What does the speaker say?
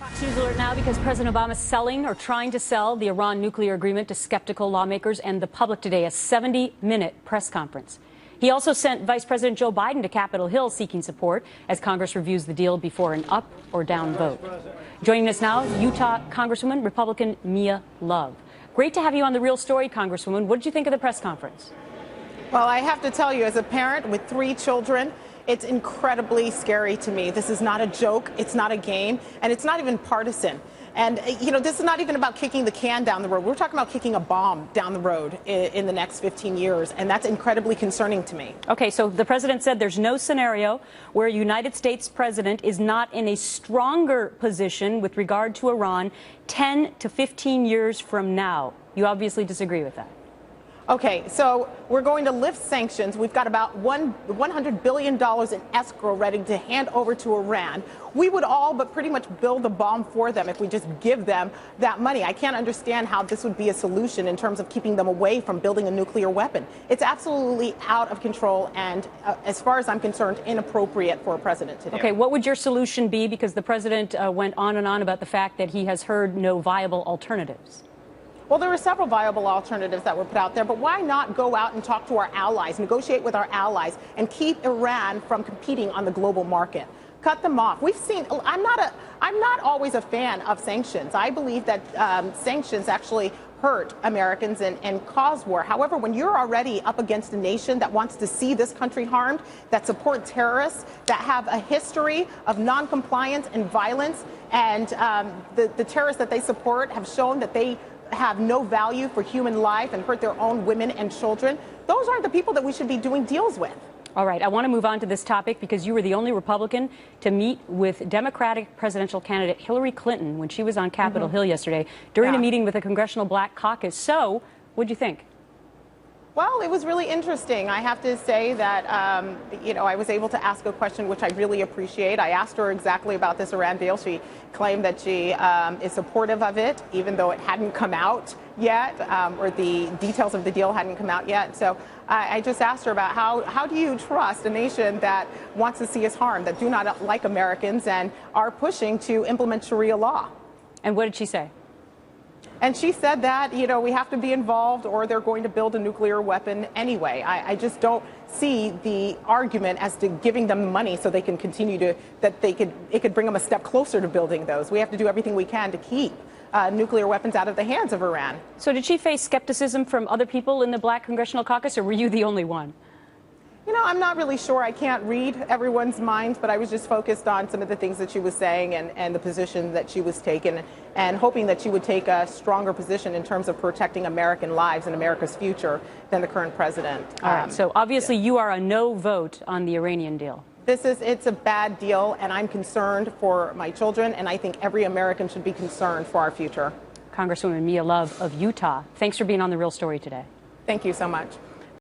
Fox News alert now because President Obama is selling or trying to sell the Iran nuclear agreement to skeptical lawmakers and the public today, a 70-minute press conference. He also sent Vice President Joe Biden to Capitol Hill seeking support as Congress reviews the deal before an up or down vote. Joining us now, Utah Congresswoman Republican Mia Love. Great to have you on The Real Story, Congresswoman. What did you think of the press conference? Well, I have to tell you, as a parent with 3 children, it's incredibly scary to me. This is not a joke, it's not a game, and it's not even partisan. And, you know, this is not even about kicking the can down the road. We're talking about kicking a bomb down the road in the next 15 years, and that's incredibly concerning to me. Okay, so the president said there's no scenario where a United States president is not in a stronger position with regard to Iran 10 to 15 years from now. You obviously disagree with that. Okay, so we're going to lift sanctions. We've got about $100 billion in escrow ready to hand over to Iran. We would all but pretty much build a bomb for them if we just give them that money. I can't understand how this would be a solution in terms of keeping them away from building a nuclear weapon. It's absolutely out of control and, as far as I'm concerned, inappropriate for a president to do. Okay, what would your solution be? Because the president went on and on about the fact that he has heard no viable alternatives. Well, there were several viable alternatives that were put out there, but why not go out and talk to our allies, negotiate with our allies, and keep Iran from competing on the global market? Cut them off. We've seen, I'm not always a fan of sanctions. I believe that sanctions actually hurt Americans and cause war. However, when you're already up against a nation that wants to see this country harmed, that support terrorists, that have a history of noncompliance and violence, and the terrorists that they support have shown that they have no value for human life and hurt their own women and children, those aren't the people that we should be doing deals with. All right, I want to move on to this topic because you were the only Republican to meet with Democratic presidential candidate Hillary Clinton when she was on Capitol Hill yesterday during a meeting with the Congressional Black Caucus. So, what'd you think? Well, it was really interesting. I have to say that, you know, I was able to ask a question which I really appreciate. I asked her exactly about this Iran deal. She claimed that she is supportive of it, even though it hadn't come out yet, or the details of the deal hadn't come out yet. So I just asked her about how do you trust a nation that wants to see us harmed, that do not like Americans and are pushing to implement Sharia law? And what did she say? And she said that, you know, we have to be involved or they're going to build a nuclear weapon anyway. I just don't see the argument as to giving them money so they can continue to, it could bring them a step closer to building those. We have to do everything we can to keep nuclear weapons out of the hands of Iran. So did she face skepticism from other people in the Black Congressional Caucus, or were you the only one? You know, I'm not really sure. I can't read everyone's minds, but I was just focused on some of the things that she was saying and the position that she was taking, and hoping that she would take a stronger position in terms of protecting American lives and America's future than the current president. All right, so obviously you are a no vote on the Iranian deal. It's a bad deal, and I'm concerned for my children, and I think every American should be concerned for our future. Congresswoman Mia Love of Utah, thanks for being on The Real Story today. Thank you so much.